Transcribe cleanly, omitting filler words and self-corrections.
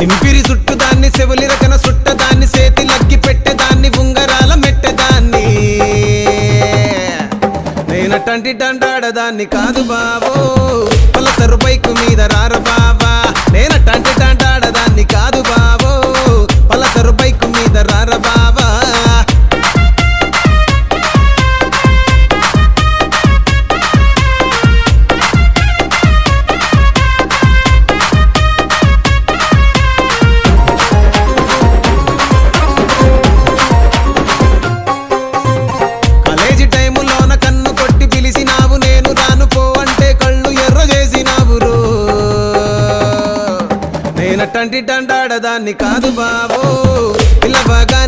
సింపిరి చుట్టుదాన్ని చెవులి రకన సుట్టదాన్ని సేతి లగ్గి పెట్టేదాన్ని ఉంగరాల మెట్టెదాన్ని నేనటంటి డండాడదాన్ని కాదు బావో పలసరు బైకు మీద రార బావా నేనటంటి డండాడదాన్ని కాదు బావో పలసరు బైకు మీద రార బావా నేనటంటి డండాడదాన్ని కాదు బావో పిల్లవగా